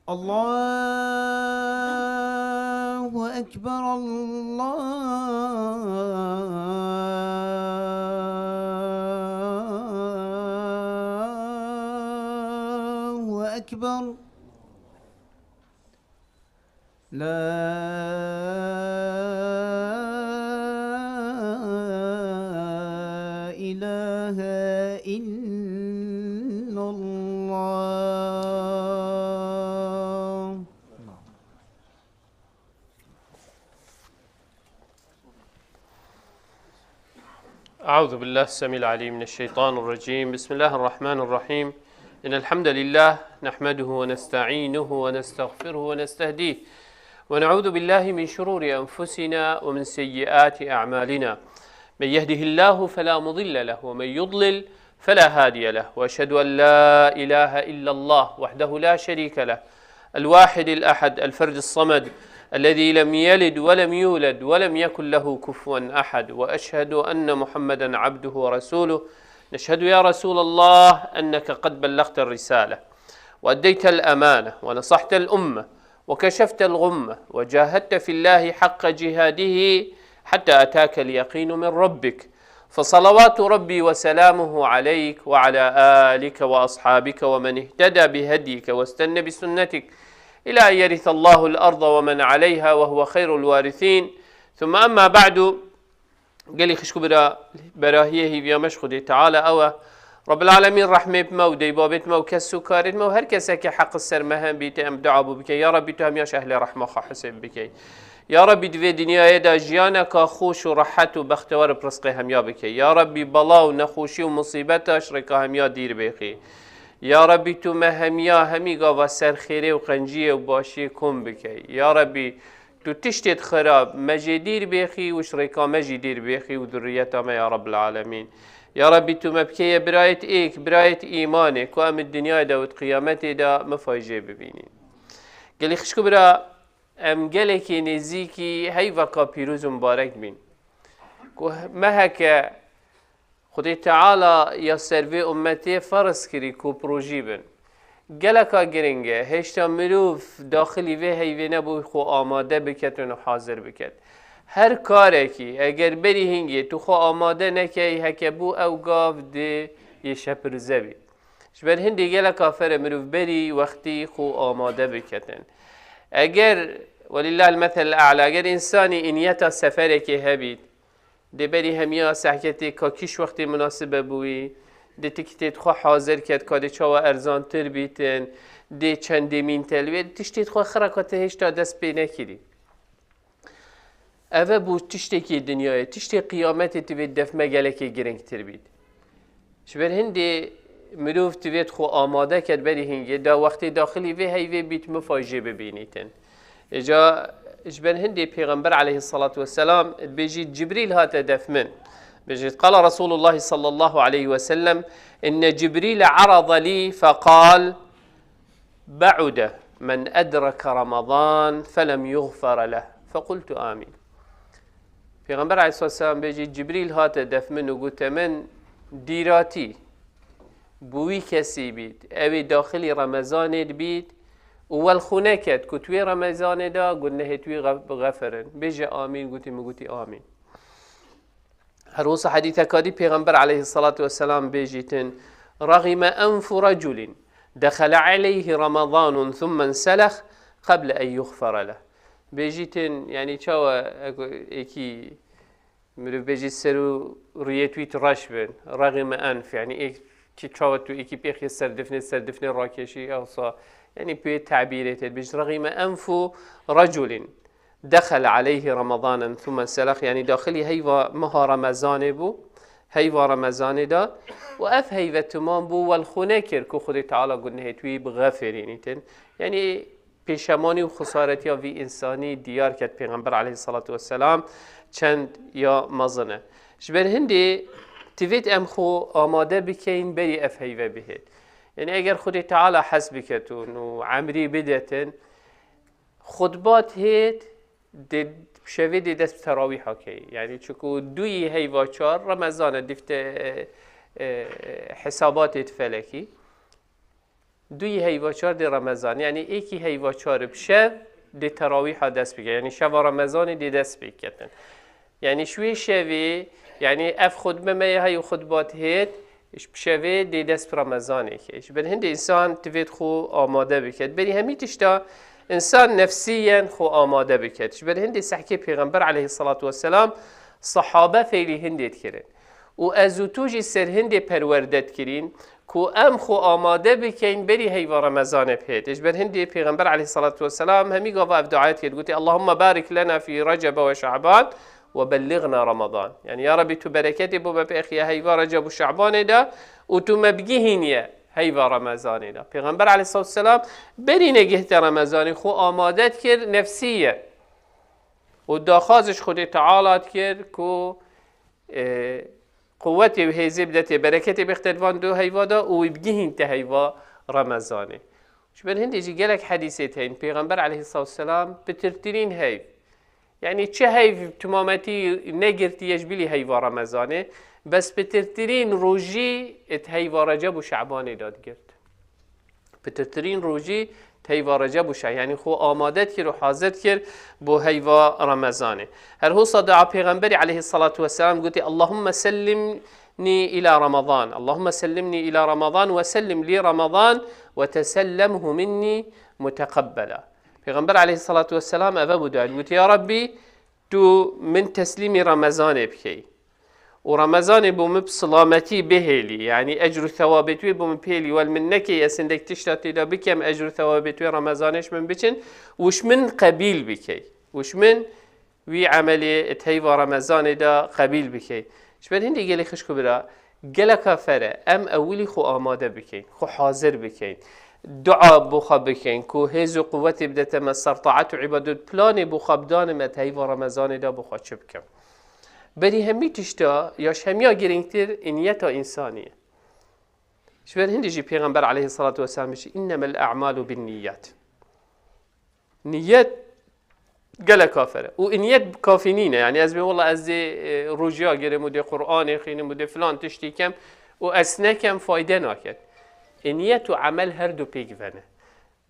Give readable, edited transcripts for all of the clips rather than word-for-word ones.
الله أكبر. الله أكبر. لا إله إلا الله. أعوذ بالله السميع العليم من الشيطان الرجيم. بسم الله الرحمن الرحيم. إن الحمد لله نحمده ونستعينه ونستغفره ونستهديه ونعوذ بالله من شرور أنفسنا ومن سيئات أعمالنا. من يهده الله فلا مضل له ومن يضلل فلا هادي له، وأشهد أن لا إله إلا الله وحده لا شريك له، الواحد الأحد الفرد الصمد الذي لم يلد ولم يولد ولم يكن له كفوا أحد، وأشهد أن محمدا عبده ورسوله. نشهد يا رسول الله أنك قد بلغت الرسالة وأديت الأمانة ونصحت الأمة وكشفت الغمة وجاهدت في الله حق جهاده حتى أتاك اليقين من ربك، فصلوات ربي وسلامه عليك وعلى آلك وأصحابك ومن اهتدى بهديك واستنى بسنتك إلى أن يرث الله الأرض ومن عليها وهو خير الوارثين. ثم أما بعد، قالي خشكو براهيه في مشخدي تعالى أو رب العالمين رحمه بما ودي بابت ما وكسو كارت ما وهر كسك حق السرمهن بيت أم دعابو بك يا ربي تهم ياش أهل رحمه حسب بك يا ربي دوی دنیای دا جیانک خوش و راحت و بختوار برزق همیا بکی یا ربی بلا و نخوشی و مصیبتش رکا همیا دیر بخی یا ربی تو همیا همیگا و سرخیره و قنجیه و باشی کن بکی یا ربی تو تشتت خراب مجی دیر بخی و شرکا مجی دیر بخی و ذریت ما یا رب العالمین یا ربی تو مبکی برایت ایک برایت ایمانه که ام الدنیای دا و قیامت دا مفاجه ببینین. گلی خشکو برا ام گلکی نزیکی هی وقا پیروز مبارک بین که مهک خدای تعالی یا سروی امتی فرض کری که پروژی بین گلکا گرنگه هشتا مروف داخلی وی هیوی نبوی خو آماده بکتن و حاضر بکت هر کاره کی اگر بری هنگی تو خو آماده نکی هک بو او گاف ده یه شپرزه بی شبر هندی گلکا فر مروف بری وقتی خو آماده بکتن اگر ولله المثل الاعلى اگر انسانی انیتا سفره که هبید ده بری همیا سحکتی که کیش وقتی مناسبه بوی ده تکتیت خو حاضر کد که ده چاوا ارزان تر بیتن ده چندی مین تلوی تشتیت خو خرکاته هشتا دست پی نکری اوه بو تشتی که دنیای تشتی قیامت توی دف مگله که گرنگ تر بید شبر هندی مروف تویت خو آماده کد بری هنگی دا وقتی داخلی وی هیوی بیت مفاجه ببینیتن اجا اجبن هندي پیغمبر عليه الصلاة والسلام بيجي جبريل هات دف من بيجي قال رسول الله صلى الله عليه وسلم إن جبريل عرض لي فقال بعد من أدرك رمضان فلم يغفر له فقلت آمين. پیغمبر عليه الصلاة والسلام بيجي جبريل هات دف من وقلت من ديراتي بوي كسي بيت أبي داخلي رمضان بيت اول خونه کد که توی رمضان دا گناه توی غفرن بجه آمین گوتی مگوتی آمین. هر روز حدیث کادی پیغمبر علیه الصلاة والسلام بجیتن رغم انف رجل دخل عليه رمضان ثم انسلخ قبل ان يغفر له بجیتن یعنی چاوا اکی مروف بجی سرو ریتویت راش بین رغم انف یعنی اکی چاوا تو اکی پیخی سردفنه راکشی اوصا يعني بتعبيرته بيج رغم أنف رجل دخل عليه رمضانا ثم انسلخ يعني داخلي هيوا مها رمضان بو هيوا رمضان دا وأف هيوا تمام بو والخونه كو خدي تعالى قلنا هتوي بغفرين يعني بيشماني وخسارتي في إنساني ديار كت پیغمبر عليه الصلاة والسلام چند يا مظنه جبر هندي تفيت أم خو آماده بكين بري أف هيوا بهت يعني اگر خدای تعالی حسب کتون و عمری بدتن خطبات هید شوید دست تراویح کی یعنی چکو دوی هیوا چار رمضان دفت حسابات فلکی دوی هیواچار دی رمضان یعنی ایکی هیواچار بشه دی تراویح ها دست بگه یعنی شب رمضان دی دست بگیرن یعنی شوی شوی یعنی اف خود بمه های خطبات هید شوی دی دست رمضانه کهش بر هند انسان توید خو آماده بکد بری همی تشتا انسان نفسيا خو آماده بکد بر هند سحکی پیغمبر علیه الصلاة والسلام صحابه فیلی هندید کرن و ازوتوجی سر هند پروردت کرین کو ام خو آماده بکین بری هیوا رمضان بهیدش بر هندی پیغمبر علیه الصلاة والسلام همی گفت دعایت کرد گوتی اللهم بارک لنا فی رجب و شعبان و بلغنا رمضان یعنی یا ربی تو برکتی بو بپیخی هیوا رجب و شعبان دا و تو مبگیهینیه هیوا رمضان دا پیغمبر علیه الصلاة والسلام بری نگهت رمضانی خو آمادت کرد نفسیه و داخازش خود تعالات کرد کو قوتي وهي بدأت بركتي باختلفان دو هيوا دا ويبجيهن تهيوا رمضانه شو بن هندي يجي قالك حديثين پیغمبر عليه الصلاة والسلام بترترين هيف يعني چه هيف تمامتي نجرتي يجبلي هيوا رمضانه بس بترترين روجي ات هيوا رجب وشعبان داد گرد بترترين روجي هیوا رجب و یعنی خو آمادت کرد و حاضر کرد بو هیوا رمضانه هر هو صدع پیغمبری علیه الصلاة والسلام گوتی اللهم سلمني الى رمضان اللهم سلمني الى رمضان وسلم لي رمضان وتسلمه مني متقبلا پیغمبر علیه الصلاة والسلام اوه بودن گوتی یا ربی تو من تسلیم رمضان بکی و رمضان بوم بسلامتی بهلی یعنی اجر ثوابتوی بوم بهلی والمنکی یسندک تشتاتی دا بکم اجر ثوابتوی رمضانش من بچن وش من قبیل بکی وش من وی عملی اتهیوا رمضان دا قبیل بکی شبه هندی گلی خشکو برا گله کافره ام اولی خو آماده بکین خو حاضر بکین دعا بخوا بکین کو هیز و قوتی بدت مصر طاعت و عبادت پلان بخوا بدانم اتهیوا رمضان دا بخوا چه بکم بری همی تشتا یاش همیا گرینگتر انیتا انسانیه شبه هندی جی پیغمبر علیه الصلاة والسلام بشی انما الاعمال بالنیات نیت گله کافره و انیت کافی نینه یعنی از بی والله از روژیا گرم و دی قرآن خینم و دی فلان تشتی کم و اسنه کم فایده ناکد انیت و عمل هر دو پیگونه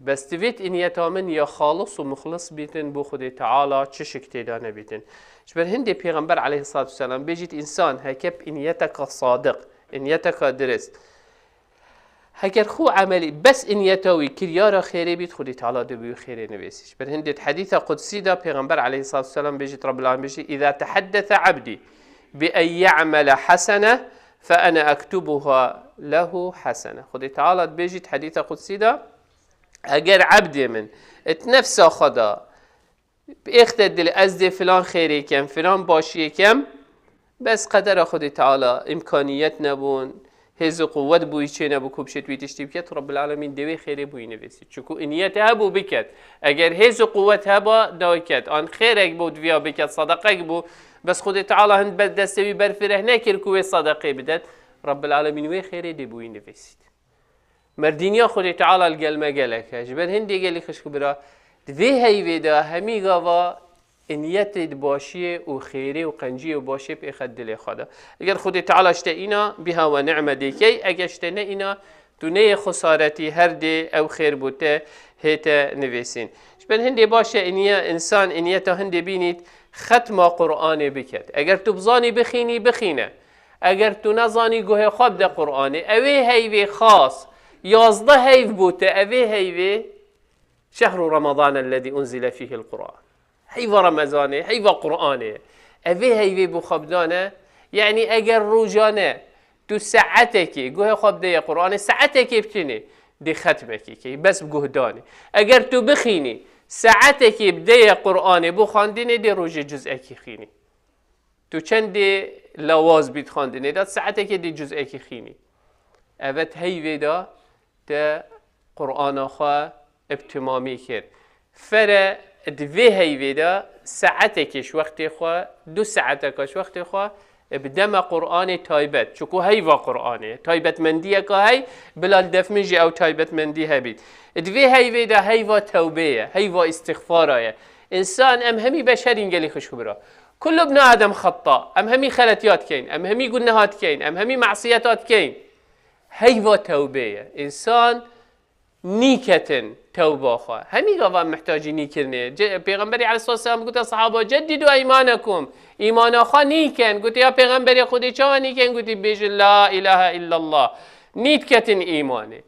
بس تویت انیت آمن یا خالص و مخلص بیتن بو خود تعالی چه شکتی دانه بیتن شبه هندی پیغمبر علیه الصلاة والسلام بجید انسان هکب انیتک صادق انیتک درست هکر خو عملی بس انیتاوی کریارا خیره بید خودی تعالی دبیو خیره نویسیش بر هندی حدیث قدسی دا پیغمبر علیه الصلاة والسلام بجید رب العالمین بجید اذا تحدث عبدی بأن يعمل حسنه فأنا أكتبها له حسنه خودی تعالی بجید حدیث قدسی دا اگر عبدی من اتنفس خدا باختر دل از دی فلان خیری کم فلان باشی کم بس قدر خود تعالی امکانیت نبون هز قوت بوی چه نبو کبشت وی تشتی بکت رب العالمین دوی خیری بوی نویسید چکو انیت هبو بکت اگر هز قوت هبا داوی کت آن خیرک بود ویا بکت صدقه بود بس خود تعالی هند بد دستوی برفره نکر کوی صدقه بدد رب العالمین وی خیری دی بوی نویسید مردینیا خود تعالی القلمه گلک جبر هندی گلی خشکو برا دوی هیوی دا همی گاوا انیت باشی و خیری و قنجی و باشی به خد دل خدا اگر خود تعالی اشته اینا بها و نعمه دیکی اگر اشته نه اینا دونه خسارتی هر دی او خیر بوده هیتا نویسین شبن هندی باشه انسان انیتا هندی بینید ختم قرآن بکد اگر تو بزانی بخینی بخینه اگر تو نزانی گوه خواب ده قرآن اوی هیوی خاص 11 هیو بوده اوی هیوی شهر رمضان الذي أنزل فيه القرآن هيوا رمضانه هيوا قرآنه أبي هيوي بخبدانه يعني أجر روجانه تو ساعتك جوه خبده يا قرآن ساعتك بتني دي ختمك كي بس بجهدانه أجر تو بخيني ساعتك بدي قرآن بخاندينه دي روج جزءك خيني تو چند لواز بيت خاندينه ده ساعتك دي جزءك خيني أبت هيوي ده تا قرآن خا ابتمامی کرد فر دوی هیوی دا ساعتکش وقتی خواه 2 ساعتکش وقتی خواه بدم قرآن تایبت چکو هیوا قرآنه تایبت مندیه که هی بلال دفمجی او تایبت مندی هبید دوی هیوی دا هیوا توبه هیوا استغفاره انسان ام همی بشر اینگلی خوشو برا كل ابن آدم خطا ام همی خلطیات کین ام همی گناهات کین ام همی معصیتات کین هیوا توبه انسان نیکتن توبه خواه همی گاوا محتاجی نیکرنه پیغمبری علیه السلام گفت صحابه جددوا ایمانکم ایمان خواه نیکن گفت یا پیغمبری خودی چه نیکن گفتی بیش لا اله الا الله نیکتن ایمانه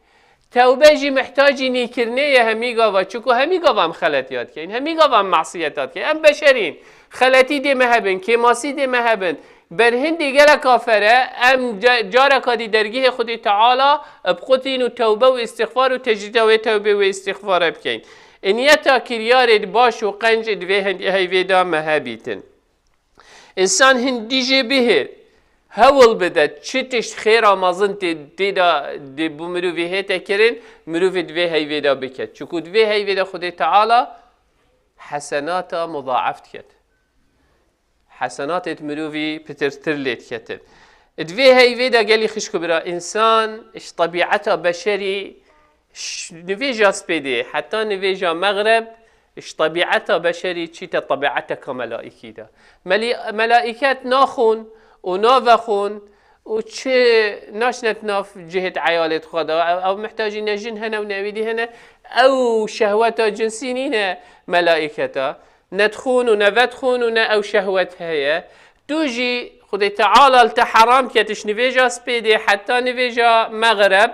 توبه جی محتاجی نیکرنه همی گاوا چکو همی گاوا هم خلطیات کن همی گاوا هم معصیتات کن هم بشرین خلطی دی مهبن کماسی دی مهبن بر هندی گل کافره ام جارا کادی درگیه خودی تعالی بقوتین و توبه و استغفار و تجدید و توبه و استغفار بکن انیتا کریار باش و قنج دوی هندی هیویدا مهبیتن انسان هندی جه بهید هول بده چتش خیر آمازن دی بو مروفی هیتا کرن مروفی دوی هیویدا بکد چکو دوی هیویدا خودی تعالی حسناتا مضاعفت کد حسنات مروفي بترتر ليت كتن ادفي هاي فيدا قالي خشكو برا انسان اش طبيعته بشري نفيجا سبيدي حتى نفيجا مغرب اش طبيعته بشري تشيتا طبيعته كملائكي دا ملائكات ناخون ونافخون وتش ناشنت ناف جهة عيالة خدا او محتاجين نجن هنا ونويدي هنا او شهوته جنسينينا ملائكته ندخون ونفتخون ون او شهوت هي توجي خدي تعالى التحرام كتش نفيجا سبيدي حتى نفيجا مغرب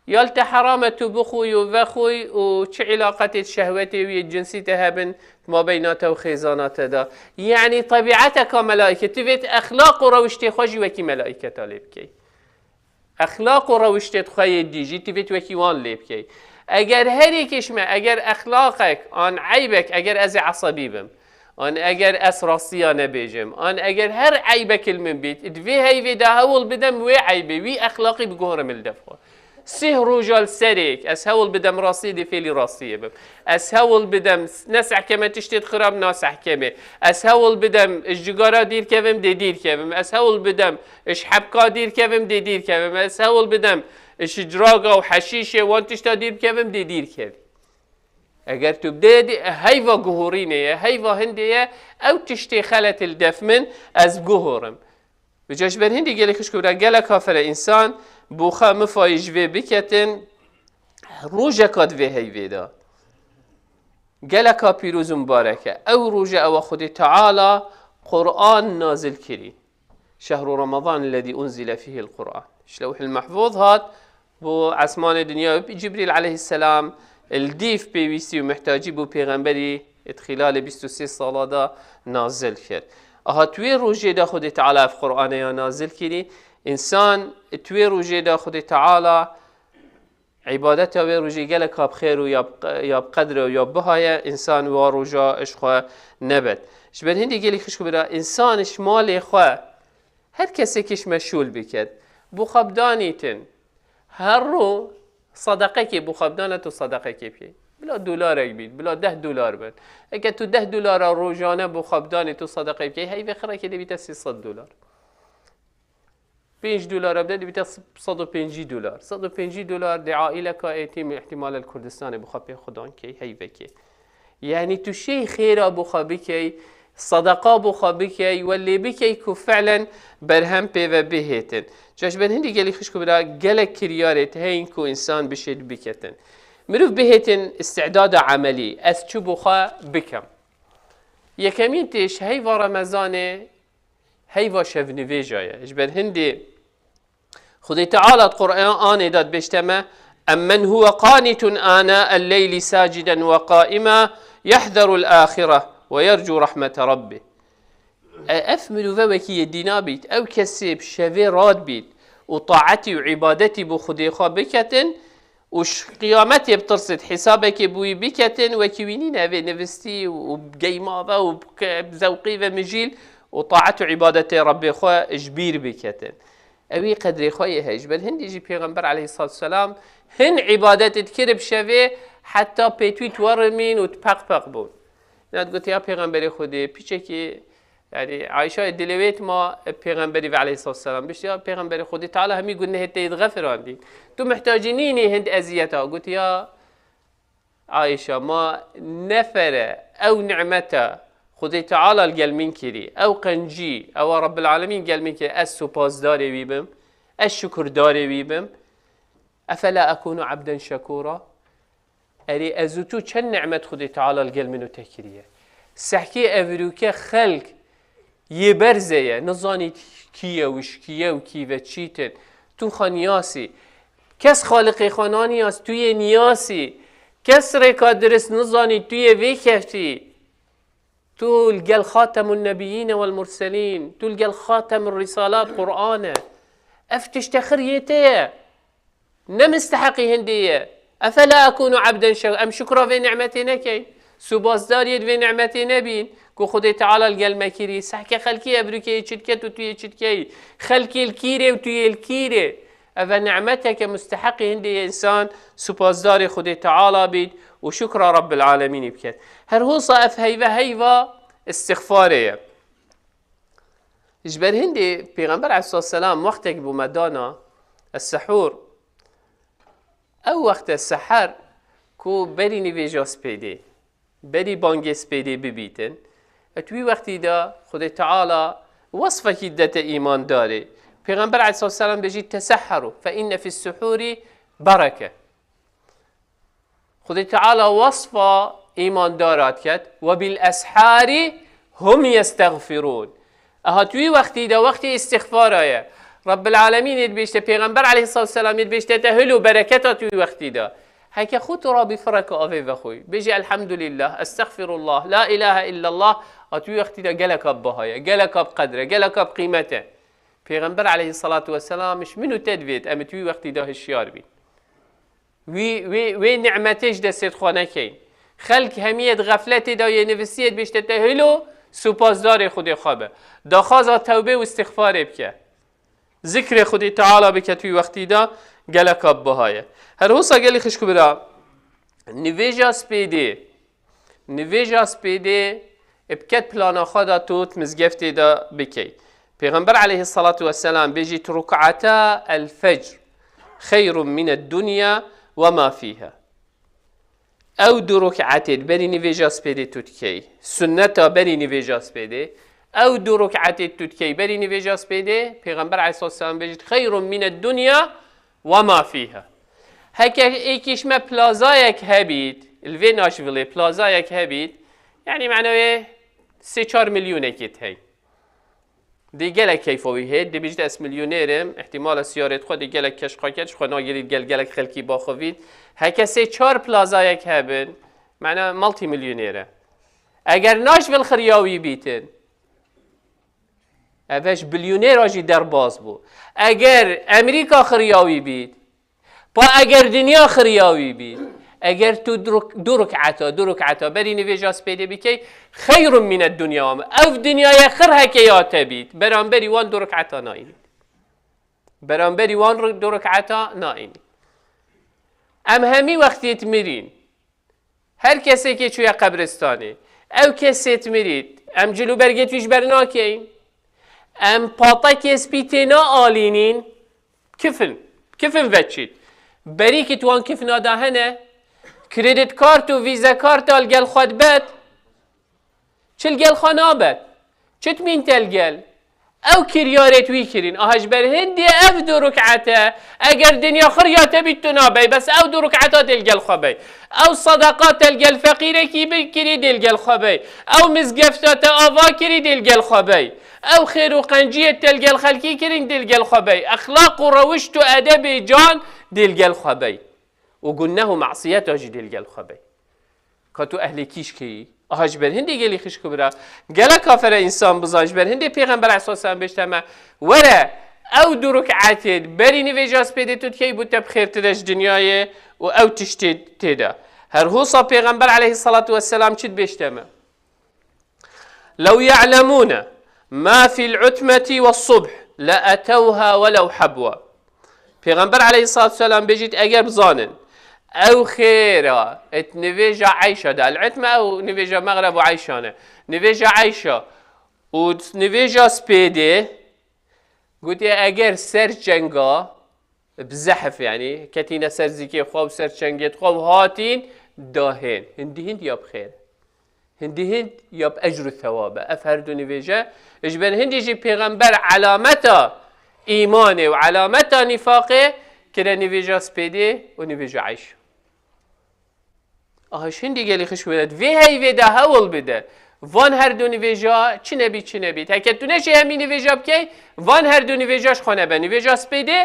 يالت حرام تبخوي وفخوي وش علاقة شهوتي والجنسي تهبن ما بيناته وخيزاناته دا يعني طبيعتك ملائكة تفيت أخلاق وروشتي خوشي وكي ملائكة تالبكي أخلاق وروشتي خوشي ديجي تفيت وكي وان لبكي اگر هر یکیش اگر اخلاقك آن عیبک اگر از عصبی بم آن اگر از راستیانه بیجم آن اگر هر عیبک المن بیت دوی هیوی ده هول بدم وی عیبه وی اخلاقی بگوهرم الدفع سه رجال سريك أسهول بدم راسي دي فيلي راسية بم أسهول بدم نسع كما تشتت خراب ناسع كما أسهول بدم الججارة دير كفم دي دير كفم أسهول بدم إش حبكا دير كفم دي دير كفم أسهول بدم إش جراغا وحشيشة وانتش تا دير كفم دي دير كفم اگر تو بدی هیوا گهورینه هیوا هندیه او تشتی خلت الدفمن از گهورم بجاش بر هندی گلی خوش کبرا گله کافر انسان بوخا مفایج وی بکتن روژه کاد وی هیوی دا گله کا پیروز مبارکه او روژه او خود تعالی قرآن نازل کری شهر رمضان الذي انزل فيه القرآن شلوح المحفوظ هات بو عثمان دنیا جبريل عليه السلام الديف بيويسي ومحتاجي بو پیغمبري خلال 23 ساله دا نازل کرد. اها توی روزه دا خود تعالی في قرآن یا نازل کردی انسان توی روزه دا خود تعالی عبادت و روزه گله کاب خیر و یا بقدر و یا بهای انسان و روزه اشخوا نبد. شبه هندی گلی خوش برا انسانش مال خوا هر کسی کش مشغول بکد بو خبدانیتن هر رو صدقه که بخبدانه تو صدقه که بی بلا دلار بید بلا $10 بید اگه تو $10 روزانه بخبدانه تو صدقه بی هی بخره که دیت $300 $5 بده دیت $150 دی عائله که ایتیم احتمال الکردستان بخبی خدان که هی بکی یعنی تو شی خیره بخبی که صدقه بخبی که ولی بکی که فعلا برهم پی و بهتن جاش بن هندی گلی خوش کبرا گلک کریارت هین کو انسان بشید بکتن مروف بهتن استعداد عملی از چو بخوا بکم یکمین تیش هیوا رمضانه هیوا شفنوی جایه اش بن هندی خدای تعالی قرآن داد بشتمه امن هو قانت آناء الليل ساجدا وقائما يحذر الآخرة ويرجو رحمة ربه أفمل وكي الدينا بيت أو كسب شفي راد بيت وطاعتي وعبادتي بخدي بكتن وش قيامتي بترصد حسابك بوي بكتن وكوينين أبي نفستي وبقيمة وبزوقي ومجيل وطاعتي وعبادتي ربي خوا جبير بكتن أبي قدري خويا هاج بل هندي جي بيغمبر عليه الصلاة والسلام هن عبادتي تكرب شفي حتى بيتويت ورمين وتبقبق بون ناد قلت يا بيغمبر خدي بيشكي يعني عائشة دلويت ما پیغمبری عليه الصلاة والسلام بيش يا پیغمبر خدي تعالى هم يقول نه تيتغفر عندي تو محتاجينيني هند أزيتها قلت يا عائشة ما نفر أو نعمته خدي تعالى القلمين كري أو قنجي أو رب العالمين قلمين كري السباز داري بيبم الشكر داري بيبم افلا اكون عبدا شکورا. اری از تو چند نعمت خودی تعالی الگل منو تکریه. سحکی اوروکه خلق یه برزه نزانید کیه وش کیه و کی و چیتن تو خانیاسی کس خالق خانانی است توی نیاسی کس رکاد درست نزانید توی وی کفتی تو الگل خاتم النبیین والمرسلین تو الگل خاتم الرسالات قرآنه افتش تخريته نمستحقي هندية أفلا أكون عبدا أم شكرا في نعمتنا كي سبازداريت في نعمتنا بين كو خدي تعالى القل مكيري سحكي خلقي أبركي تشتكت وتوي تشتكي خلقي الكيري وتوي الكيري أفا نعمتك مستحقي هندي إنسان سبازداري خدي تعالى بيد وشكرا رب العالمين بكت هرهوصة هيفا استغفارية إجبر هندي بيغمبر عليه الصلاة والسلام وقتك بمدانا السحور او وقت السحر کو بری نویجاس پیده بری بانگس پیده ببیتن اتوی وقتی دا خود تعالی وصفه که دت ایمان داره پیغمبر علیه الصلاة والسلام بجید تسحروا فإن في السحور برکه خود تعالی وصفه ایمان دارد کرد و بالاسحار هم یستغفرون توی وقتی دا وقتی استغفاره رب العالمين يدبيشته پیغمبر عليه الصلاة والسلام يدبيشته تهلو بركاته في وقتي دا هيك خود را بفرك أوفي بخوي بيجي الحمد لله استغفر الله لا إله إلا الله أتوي وقتي دا جلك بهاية جلك بقدره جلك بقيمته پیغمبر عليه الصلاة والسلام مش منو تدبيت أم توي وقتي دا هشيار بين وي نعمتش دا سيد خانه كين خلق همية غفلتي دا ينفسيت بيشته تهلو سپاسدار خود خوابه دا خازا توبه و استغفار بکه ذکر خودی تعالی بکه توی وقتی دا گلک اب بهایه هر حوصا گلی خشکو برا نویجا سپیده ابکت پلانا خدا توت مزگفتی دا بکی پیغمبر علیه الصلاة والسلام بيجيت ركعتا الفجر خير من الدنيا وما فيها او دو ركعتين بري نویجا سپیده توتکی سنتا بري نویجا سپیده او دو ركعتين توتكي بري نويجاس بيده پیغمبر عليه الصلاة والسلام بيجد خير من الدنيا وما فيها هكا ايكيش ما بلازايك هبيد الفيناش فيلي بلازايك هبيد يعني معناه 3-4 مليون اكيد هاي دي جالك كيفوي هيد دي بيجد اس مليونيرم احتمال سيارة خود دي جالك كشقا كش خو ناگرید جالك خلقي باخوید هكا 3-4 بلازايك هبن معناه مالتي مليونيره اگر ناش بالخرياوي بيتن اوش بلیونر آجی در باز بو اگر امریکا خریاوی بید با اگر دنیا خریاوی بید اگر تو دو رکعتا بری نویجاس پیده بکی خیر من الدنیا او دنیای خر هکیات بید برانبری وان دو رکعتا نائینی ام همی وقتی تمیرین هر کسی که چوی قبرستانه او کسی تمیرید ام جلو برگت ویش برناکین ام پاتا کس بیتنا آلینین کفن وچید بری که توان کفنا دهنه کردیت کارت و ویزا کارت الگل خود بد چل گل خانا بد چت مین تل گل او کریارت وی کرین آهش بر هندی او دو رکعته اگر دنیا خریاته بیتنا بی بس او دو رکعتا دلگل خوابی او صدقات دلگل فقیره کی بکری دلگل خوابی او مزگفتات آوا کری دلگل خوابی او خير وقنجية تلقى الخلقي كرين دلقى الخبي اخلاق وروشت ادب جان دلقى الخبي وقلناه معصيته اجي دلقى الخبي كاتو اهل كيش كي اهجبر هندي قالي خش كبرى قال كافر انسان بزاجبر هندي پیغمبر عليه الصلاه والسلام بيجتمع ورا او دو ركعتين بري نيجاس بيدتو كي بوت بخير ترش دنياي او تشتي تدا هر هو صا پیغمبر عليه الصلاه والسلام چد بيجتمع لو يعلمون ما في العتمة والصبح لأتوها ولو حبوا پیغمبر عليه الصلاة والسلام بيجيت اگر بزانن او خيرا اتنفيجا عيشة دا العتمة او نفيجا مغرب وعيشانه نفيجا عيشة و نفيجا سبيدي قلت اگر سر جنگا بزحف يعني كتينا سر زيكي خواب سر جنگيت خواب هاتين داهين هند يا بخير هند يا بأجر الثواب افهردو نفيجا اجبن هندي جي پیغمبر علامتا ایمانه و علامتا نفاقه كده نویجا سپیده و نویجا عیش آهش هندی گلی خش بدد وی هی وی ده هول بده وان هر دو نویجا چی نبی تاکه تو نشی همین نویجا بکی وان هر دو نویجاش خانه به نویجا سپیده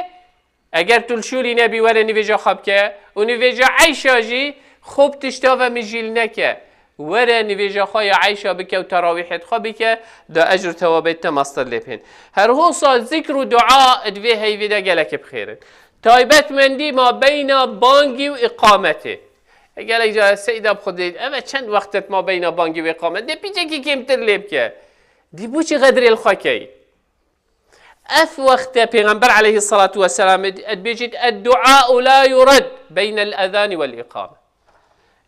اگر تلشولی نبی وره نویجا خواب که و نویجا عیشا جی خوب تشتا و مجیل نکه وره نویجا خواه عیشا بکه و تراویحت خواه بکه دا اجر توابیت تماستر لپین هر هو سال ذکر و دعا ادوی هیوی دا گلک بخیرن تایبت مندی ما بین بانگی و اقامته اگر اجازه سیدا بخودید اما چند وقتت ما بین بانگی و اقامت دی پیچه کی کمتر لیب که دی بو چی قدر الخاکی اف وقت پیغمبر علیه الصلاة والسلام بيجد الدعاء لا يرد بين الأذان والإقامة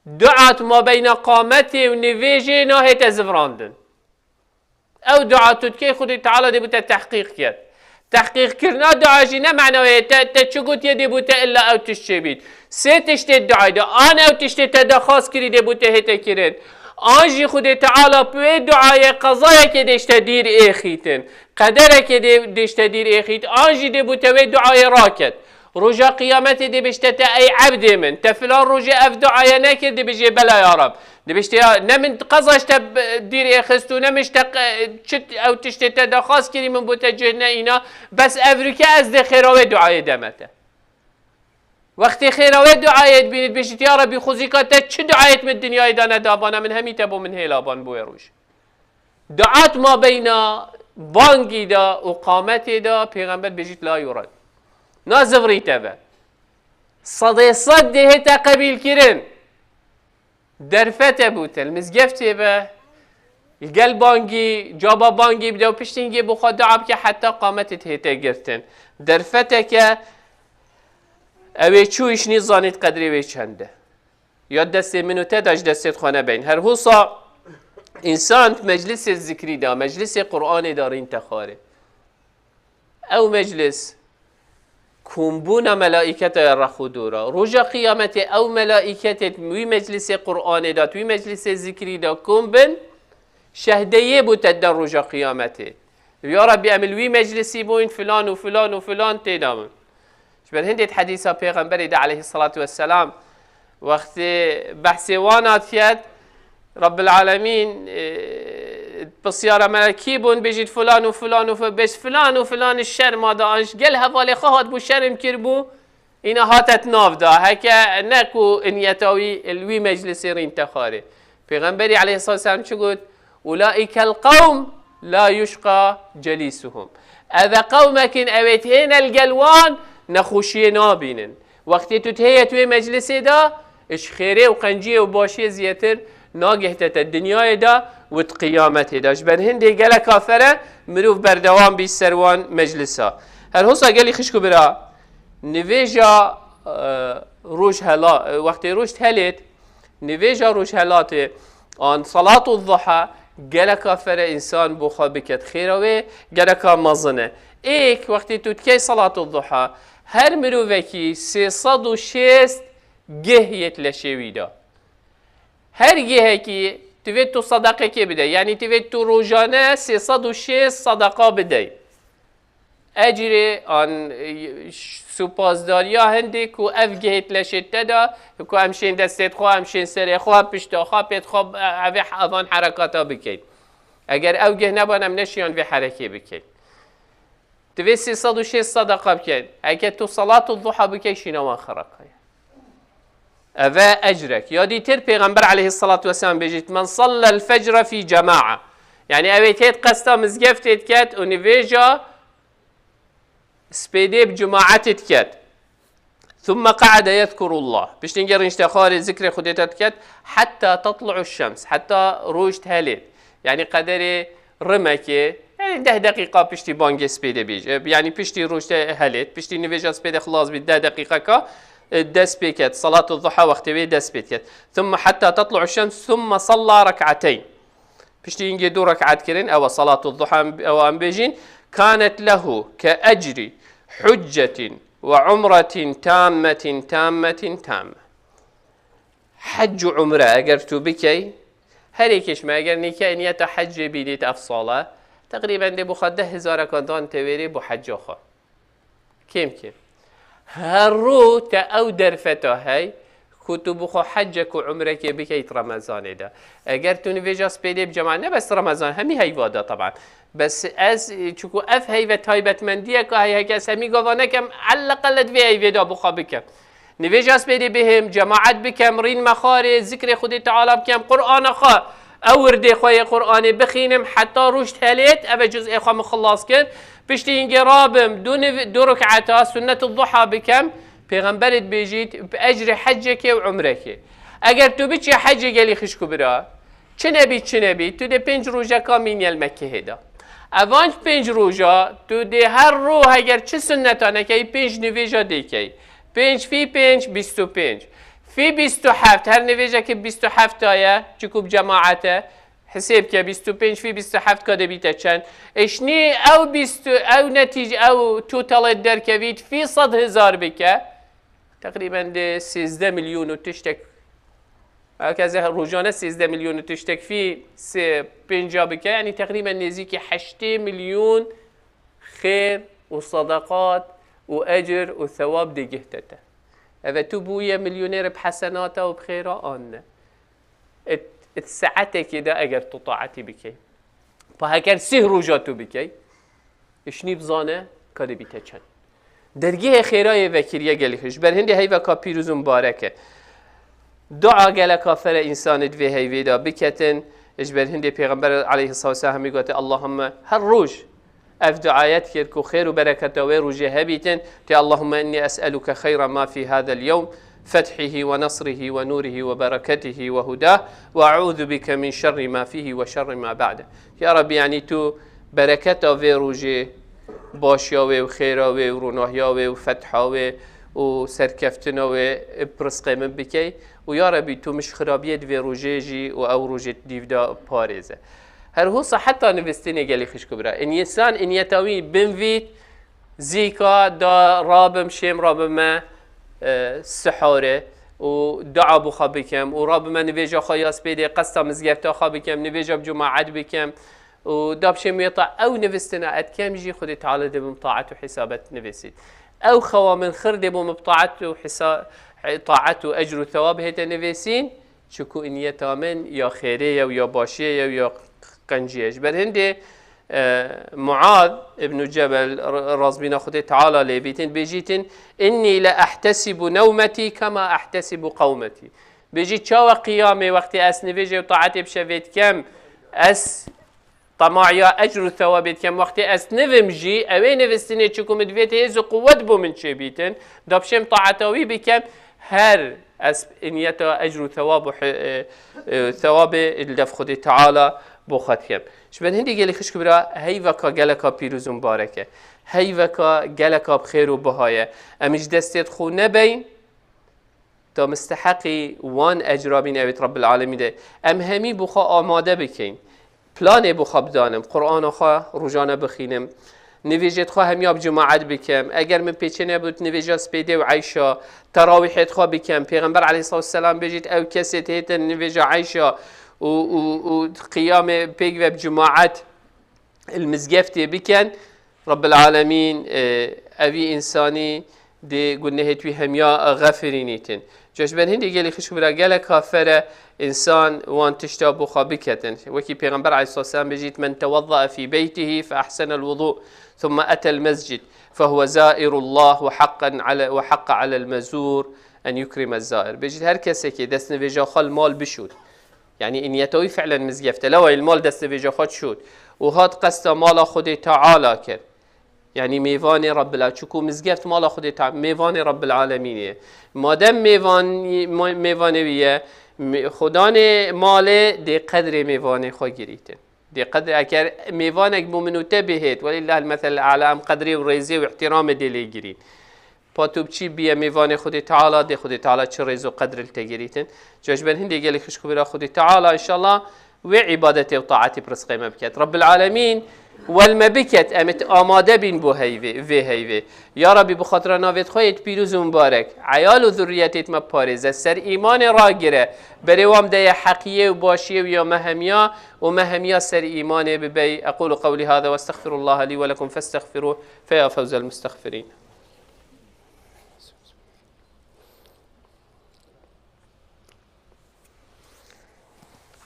دعات ما بين قامته ونفيجي ناهي تزفراندن او دعات تكي خودي تعالى دي بوتا تحقيق كيات تحقيق كرنا دعا جينا معناه تشكوت يدي بوتا إلا او تشبيت سي تشتي الدعاء دا انا او تشتي تدخاص كري دي بوتا هيتا كرين آنجی خود تعالی به دعای قضای که دشت دیر ایخیتن قدره که دشت دیر ایخیت آنجی دی بوتوی دعای راکت رجا قیامت دی بشتت ای عبد من تفلان رجا اف دعای نکرد دی بجی بلا یا رب دی بشت نمن قضاش دیر ایخستو نمشت چت او تشت تدخواست کری من بوت جهنه اینا بس افریکا از دی خیراوی دعای دمته وقتی خیراوی دعایت بینید بشید یا ربی خوزیکات چه دعایت من دنیای دانه دابانه من همی تبو من هیلابان بوی روش دعات ما بین بانگی دا و قامتی دا پیغمبر بشید لا یورد نازوری تبه صد ده تا قبیل کرن درفت بوت المزگفت به القلب بانگی جابا بانگی بده و پشتینگی بخواد دعاب که حتی قامتت هیتا گرتن درفت که اوی چویش نیز زانید قدری وی چنده یا دست منو تداش دستت خانه بین هر حوصا انسان مجلس ذکری دا مجلس قرآن دارین تخاره او مجلس کمبون ملائکت رخو دورا رجا قیامت او ملائکت وی مجلس قرآن دا توی مجلس ذکری دا کمبن شهدیه بوتد در رجا قیامته یا ربی عمل وی مجلسی بوین فلان و فلان و فلان تیدامن بل هندت حديثة پیغمبر ده عليه الصلاة والسلام وقت بحث وانات كيد رب العالمين بصيارة ملكي بون بيجيد فلان وفلان بس فلان وفلان الشر ما دا انش قل هفالي خواهد بو شرم كربو اینا هاتت ناف دا هكا نكو ان يتاوي الوي مجلس رين تخاري پیغمبر عليه الصلاة والسلام شو قلت أولئك القوم لا يشقى جليسهم اذا قومك اويتهين القلوان نخوشی نابینن وقتی تو تهیه توی مجلسی دا اش خیره و قنجیه و باشی زیتر ناگهتت دنیای دا و قیامت داش بر هندی گله کافره مروف بردوام بی سروان مجلسا هر حسا گلی خشکو برا نویجا روش هلا وقتی روش تهلیت نویجا روش هلات آن صلاة الضحى گله کافره انسان بخوا بکت خیروه گله کا مزنه ایک وقتی تو تکی صلاة الضحى هر مروفکی 306 گه یتلشوی دا هر گه کی توید تو صدقه که بده یعنی توید تو روزانه 306 صدقه بده اجر آن سپاسداری هندی کو اف گه یتلشت دا کو همشین دستت خو همشین سر خو پشت خو پت خو اوی حوان حرکاتا بکید اگر او گه نبانم نشیان و حرکه بکید تبي 306 صدقة بكين هيك تو صلاة الضحى بكي شنو خرق أذا أجرك يا دي تر پیغمبر عليه الصلاة والسلام بيجيت من صلى الفجر في جماعة يعني أبيتيت قستا مزقفتت كات ونفيجا سبيدي بجماعتت كات ثم قعد يذكر الله باش نقدر نشتخاري ذكر خديتت كات حتى تطلع الشمس حتى روج تهلت يعني قدري رمكي يعني 10 دقيقة بشتي بانج سبيده بيج يعني بشتي روش هلت بشتي نفيجا سبيده خلاص ب 10 دقيقة كا دس بيكت صلاة الضحى وقت بي دس بيكت ثم حتى تطلع الشمس ثم صلى ركعتين بشتي ينجي دو ركعات كرين أو صلاة الضحى أو أم بيجين كانت له كأجر حجة وعمرة تامة حج عمره أجرت بكي هريكش ما أجر نيكا إن يتحج بيديت أفصاله تقريبا دي بخد 10,000 كاندان تويري بو حج آخر كم هر رو تا او درفتا هی کتو بخو حجک و عمرک بکیت رمضان ده اگر تو نویجا سپیده بجماعه نه بس رمضان همی هیوادا طبعا بس از چکو اف هیوه تایبت مندیه که هی هکس همی گوانه کم علقلت وی هیوه بخوا بکم نویجا سپیده بهم جماعت بکم رین مخاره ذکر خود تعالی بکم قرآن خوا اورده خواه قرآن بخینم حتی روشت هلیت او جزء خواه مخلاص کرد پشتی اینگه رابم دو رکعتا سنت الضحا بکم پیغمبرت بیجید به اجر حجک و عمرک اگر تو بچی حج گلی خشکو برا چه نبی تو ده 5 روزا کامین یل مکه هدا اوانج 5 روزا تو ده هر روح اگر چه سنتانه که 5 نویجا دیکی 5 فی 5 25 فی 27 هر نویجا که 27 تایه چکوب جماعته حساب که 25 فی 27 کده بیته چند اشنی او 20 او نتیجه او توتال در کوید فی 100,000 بکه تقریبا ده 13 میلیون و تشتک که روزانه 13 میلیون و تشتک فی 50 بکه یعنی تقریبا نزدیک 8 میلیون خیر و صدقات و اجر و ثواب دیگه تته اذا تو بوی میلیونر بحسنات و بخیره آنه ساعتك كده اگر تو طاعتي بكي فهكر 3 روزا تو بكي اشني بزانه كده بيته چند درگه خیرای وکریه گلیخش بر هندی هی وکا پیروز مبارکه دعا گله کافر انسان دوی هی دا بکتن اش بر هندی پیغمبر علیه الصلاه والسلام میگه اللهم هر روز اف دعایت کرد کو خیر و برکت و روزه هبیتن تی اللهم انی اسالک خیر ما فی هذا اليوم فتحه ونصره ونوره وبركته وهداه وأعوذ بك من شر ما فيه وشر ما بعده يا رب يعني تو بركته في روجه باشياوي وخيراوي وروناهياوي وفتحاوي وسركفتناوي برسقي من بكي ويا ربي تو مش خرابيت في روجيجي او روجه ديفدا باريزه هر هو حتى نفستني قالي خش كبرى ان انسان ان يتوي بنفيت زيكا دا رابم شيم رابم ما سحاره و دعا بخوا بکم و راب من نویجا خیاس بیده قصه مزگفتا خوا بکم نویجا بجماعت بکم و دابشه میطع او نوستنا ادکم جی خود تعالی دبم طاعت و حسابت نویسید او خوا من خر دبم بطاعت و طاعت و اجر و ثواب هیتا نویسین چکو انیتا من یا خیره یا باشیه یا قنجیش بر هنده معاذ ابن جبل رضبنا خده تعالى لبيتن بيجيتن إني لا أحتسب نومتي كما أحتسب قومتي بيجيت شاو قيامي وقت أس نفيجي وطاعتي بشفيت كم أس طماعيا أجر ثوابت كم وقت أس نفمجي أوي نفستني تشكو مدفيت هزو قوت بو من شبيتن دابشم طاعتاوي بكم هر أس إنيتا أجر ثواب الدف خده تعالى بخواد کم شبن هندی گلی خش کبرا هی وکا گلکا پیروز مبارکه هی وکا گلکا بخیر و بهایه امیش دستت خو نبین تا مستحقی وان اجرابین اویت رب العالمین ده ام همی بخوا آماده بکن پلان بخوا بدانم قرآن خوا روزانه بخینم نویجت خوا همیاب جماعت بکم اگر من پیچه نبود نویجا سپیده و عیشا تراویحت خوا بکم پیغمبر علیه الصلاة والسلام بجید او کسی تهیت نویجا عیشا و قيام بيج وب جماعات المزجفتي بكن رب العالمين أبي إنساني دي قلنا هتوي هميا غفرينيتن جاش بن هندي قالي خشوا برا قال كافرة إنسان وان تشتابو خابكتن وكي بيغمبر عليه الصلاة والسلام بجيت من توضأ في بيته فأحسن الوضوء ثم أتى المسجد فهو زائر الله وحق على المزور أن يكرم الزائر بجيت هركسي كي دست نفيجا خال مال بشود يعني إن يتوي فعلا مزجفته لو المال دست في جاخد شود وهاد قصد مال خود تعالى كر يعني ميوان رب العالمين شكو مزجفت مال خود تعالى ميوان رب العالمين ما دام ميوان ويا خدان مال دي قدر ميوان خو جريتن دي قدر اكر ميوانك مؤمن تبهت ولله المثل الاعلى قدري وريزي واحترام دي لي جرين پاتوب چی بیا میوان خود تعالی ده خود تعالی چه ریز و قدر التگریتن جاش بن هندی گلی خشکو برا خود تعالی ان شاء الله و عبادتی و طاعتی برس قیمه بکت رب العالمین والمبكت امت آماده بین بو هیوی یا ربی بخاطر ناوید خواهید پیروز و مبارک عیال و ذریتت مپارزه سر ایمان را گره بروام ده حقیه و باشیه و یا مهمیا و مهمیا سر ایمان ببی اقول قولی هذا واستغفر الله لي ولكم فاستغفروه فيا فوز المستغفرين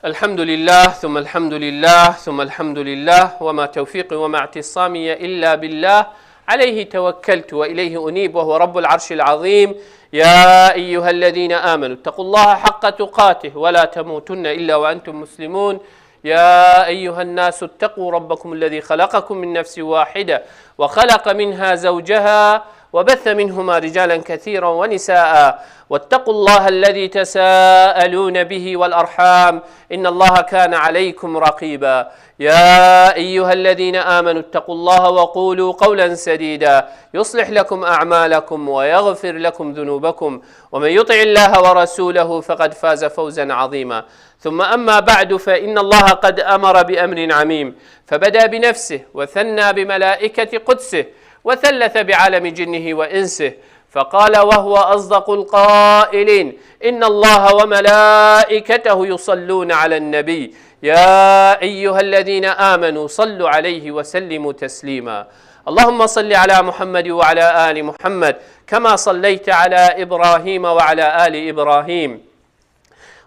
الحمد لله ثم الحمد لله ثم الحمد لله وما توفيقي وما اعتصامي إلا بالله عليه توكلت وإليه أنيب وهو رب العرش العظيم. يا أيها الذين آمنوا اتقوا الله حق تقاته ولا تموتن إلا وأنتم مسلمون. يا أيها الناس اتقوا ربكم الذي خلقكم من نفس واحدة وخلق منها زوجها وبث منهما رجالا كثيرا ونساء واتقوا الله الذي تساءلون به والأرحام إن الله كان عليكم رقيبا. يا أيها الذين آمنوا اتقوا الله وقولوا قولا سديدا يصلح لكم أعمالكم ويغفر لكم ذنوبكم ومن يطع الله ورسوله فقد فاز فوزا عظيما. ثم أما بعد فإن الله قد أمر بأمر عميم فبدأ بنفسه وثنى بملائكة قدسه وثلث بعالم جنه وإنسه فقال وهو أصدق القائلين إن الله وملائكته يصلون على النبي يا أيها الذين آمنوا صلوا عليه وسلموا تسليما. اللهم صل على محمد وعلى آل محمد كما صليت على إبراهيم وعلى آل إبراهيم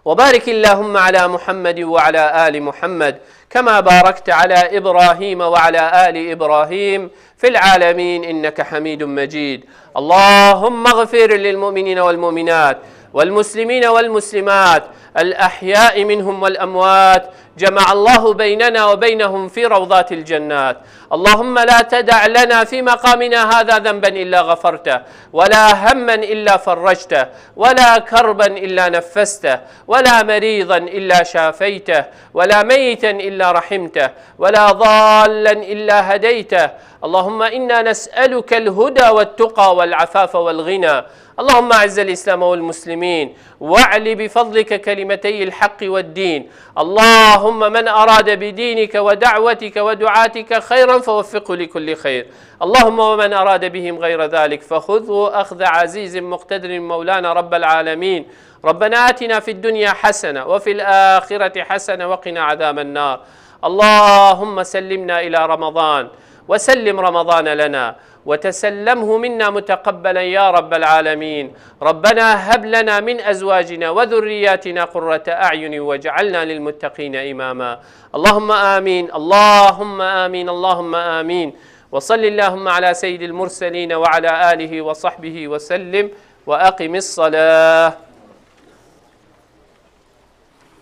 وبارك اللهم على محمد وعلى آل محمد كما باركت على إبراهيم وعلى آل إبراهيم في العالمين إنك حميد مجيد. اللهم اغفر للمؤمنين والمؤمنات والمسلمين والمسلمات الأحياء منهم والأموات جمع الله بيننا وبينهم في روضات الجنات. اللهم لا تدع لنا في مقامنا هذا ذنبا إلا غفرته ولا هما إلا فرجته ولا كربا إلا نفسته ولا مريضا إلا شافيته ولا ميتا إلا رحمته ولا ضالا إلا هديته. اللهم إنا نسألك الهدى والتقى والعفاف والغنى. اللهم أعز الإسلام والمسلمين واعل بفضلك كلمتي الحق والدين. اللهم من أراد بدينك ودعوتك ودعاتك خيرا فوفقه لكل خير. اللهم ومن أراد بهم غير ذلك فخذه أخذ عزيز مقتدر مولانا رب العالمين. ربنا آتنا في الدنيا حسنة وفي الآخرة حسنة وقنا عذاب النار. اللهم سلمنا إلى رمضان وسلم رمضان لنا وتسلمه منا متقبلا يا رب العالمين. ربنا هب لنا من أزواجنا وذرياتنا قرة أعين واجعلنا للمتقين إماما. اللهم آمين اللهم آمين اللهم آمين. وصل اللهم على سيد المرسلين وعلى آله وصحبه وسلم وأقم الصلاة.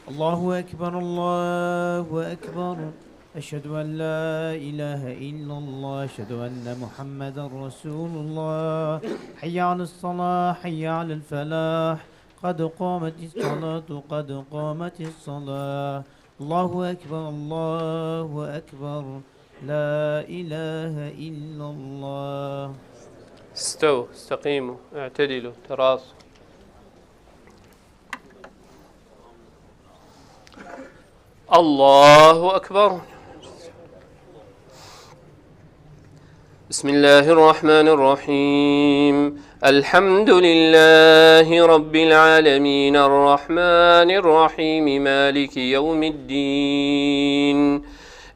الله أكبر الله أكبر. أشهد أن لا إله إلا الله أشهد أن محمدا رسول الله. حي على الصلاة حي على الفلاح قد قامت الصلاة قد قامت الصلاة. الله أكبر الله أكبر. لا إله إلا الله. استقيموا اعتدلوا تراصوا. الله أكبر. بسم الله الرحمن الرحيم. الحمد لله رب العالمين الرحمن الرحيم مالك يوم الدين.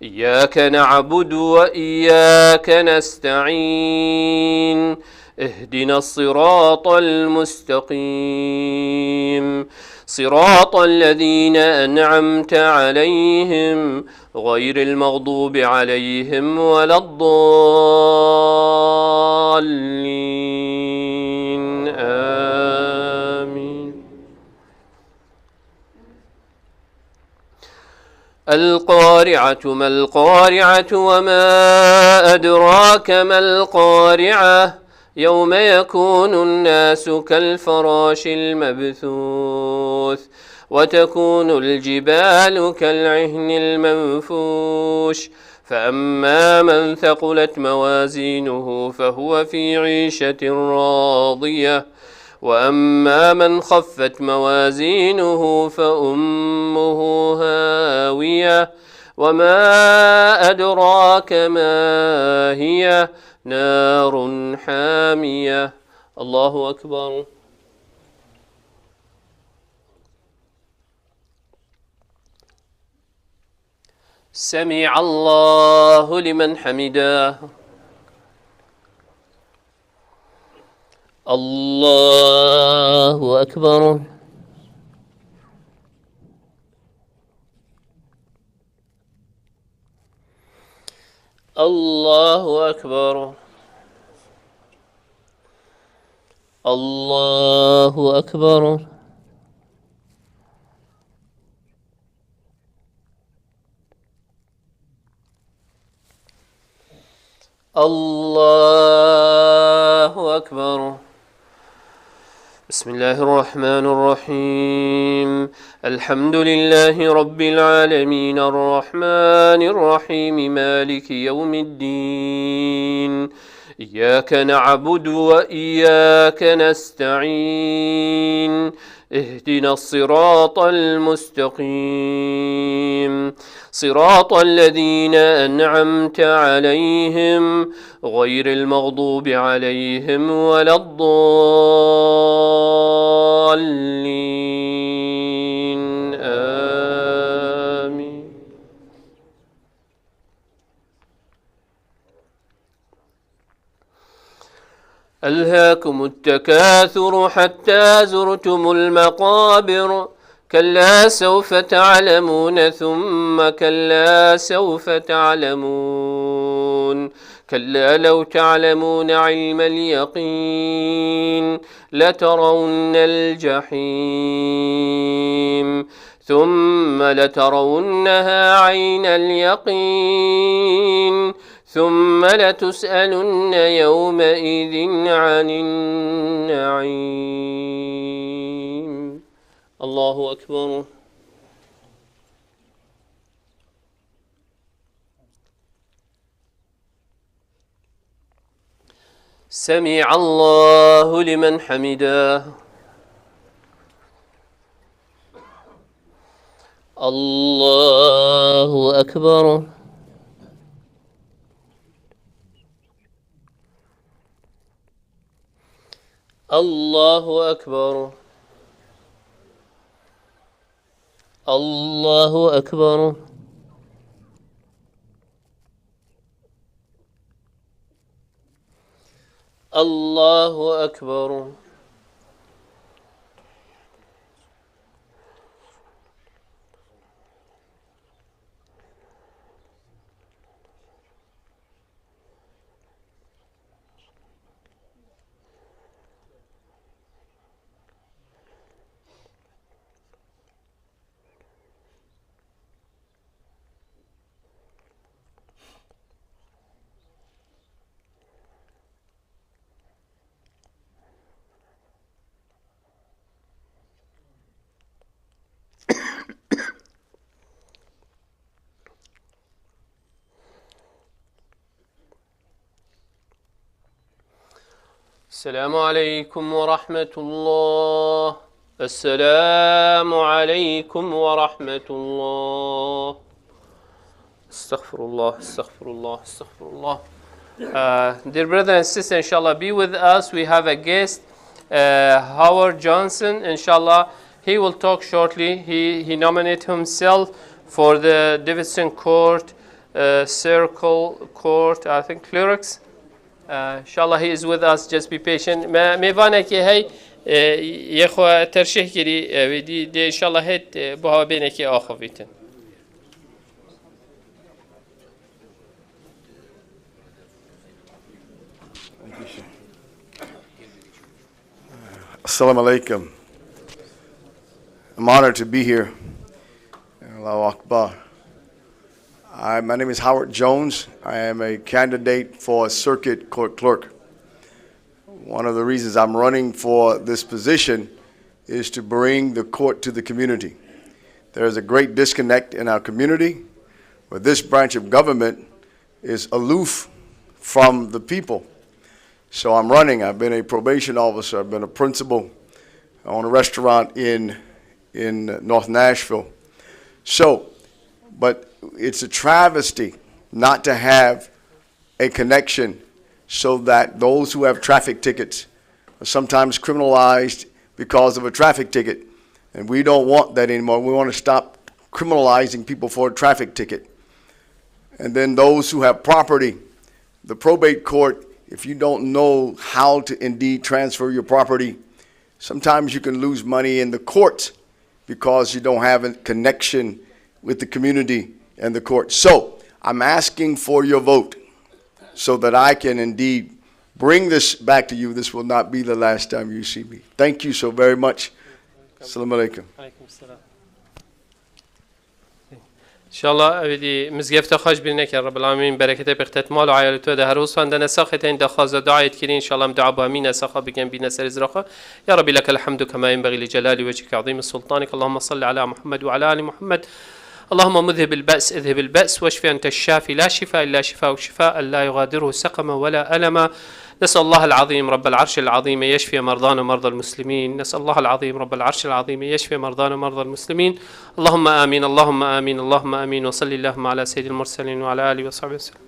إياك نعبد وإياك نستعين. اهدنا الصراط المستقيم صراط الذين أنعمت عليهم غير المغضوب عليهم ولا الضالين آمين. القارعة ما القارعة وما أدراك ما القارعة يوم يكون الناس كالفراش المبثوث وتكون الجبال كالعهن المنفوش فأما من ثقلت موازينه فهو في عيشة راضية وأما من خفت موازينه فأمه هاوية وما أدراك ما هي نار حامية. الله أكبر. سمع الله لمن حمده. الله أكبر. الله أكبر الله أكبر الله أكبر بسم الله الرحمن الرحيم الحمد لله رب العالمين الرحمن الرحيم مالك يوم الدين إياك نعبد وإياك نستعين اهدنا الصراط المستقيم صراط الذين أنعمت عليهم غير المغضوب عليهم ولا الضالين آمين ألهاكم التكاثر حتى زرتم المقابر كلا سوف تعلمون ثم كلا سوف تعلمون كلا لو تعلمون علم اليقين لترون الجحيم ثم لترونها عين اليقين ثم لتسألن يومئذ عن النعيم الله أكبر سمع الله لمن حمده الله أكبر الله أكبر الله أكبر الله أكبر السلام عليكم ورحمة الله السلام عليكم ورحمة الله استغفر الله استغفر الله استغفر الله Dear brother and sister, inshallah, be with us. We have a guest, Howard Johnson, inshallah. He will talk shortly. He nominated himself for the Davidson Court, Circle Court, I think, clerics. Inshallah, he is with us. Just be patient. میوانه که هی یه خو ترشیح کردی ودی دی inshallah هت با بینه که آخویتن. Assalamu alaikum. I'm honored to be here. Allahu Akbar. My name is Howard Jones. I am a candidate for circuit court clerk. One of the reasons I'm running for this position is to bring the court to the community. There is a great disconnect in our community where this branch of government is aloof from the people. So I'm running. I've been a probation officer. I've been a principal on a restaurant in North Nashville. But it's a travesty not to have a connection so that those who have traffic tickets are sometimes criminalized because of a traffic ticket. And we don't want that anymore. We want to stop criminalizing people for a traffic ticket. And then those who have property, the probate court, if you don't know how to indeed transfer your property, sometimes you can lose money in the courts because you don't have a connection with the community and the court. So I'm asking for your vote. so that I can indeed bring this back to you. This will not be the last time you see me. Thank you so very much. Assalamu alaikum. عليكم السلام. إن شاء الله بدي مزجفت خاش بينك يا رب العالمين بركته بختت مال وعائلته ده هروس عندنا ساختين دخاز دعاء كريم إن شاء الله مدعو بامين ساخا بجنب بنا سرزرخه يا رب لك الحمد كما ينبغي لجلال وجهك عظيم سلطانك اللهم صل على محمد وعلى آل محمد اللهم مذهب البأس اذهب البأس واشفي أنت الشافي لا شفاء إلا شفاء شفاء لا يغادره سقما ولا ألما نسأل الله العظيم رب العرش العظيم يشفي مرضانا ومرضى المسلمين نسأل الله العظيم رب العرش العظيم يشفي مرضانا ومرضى المسلمين اللهم آمين اللهم آمين اللهم آمين وصل اللهم على سيد المرسلين وعلى آله وصحبه وسلم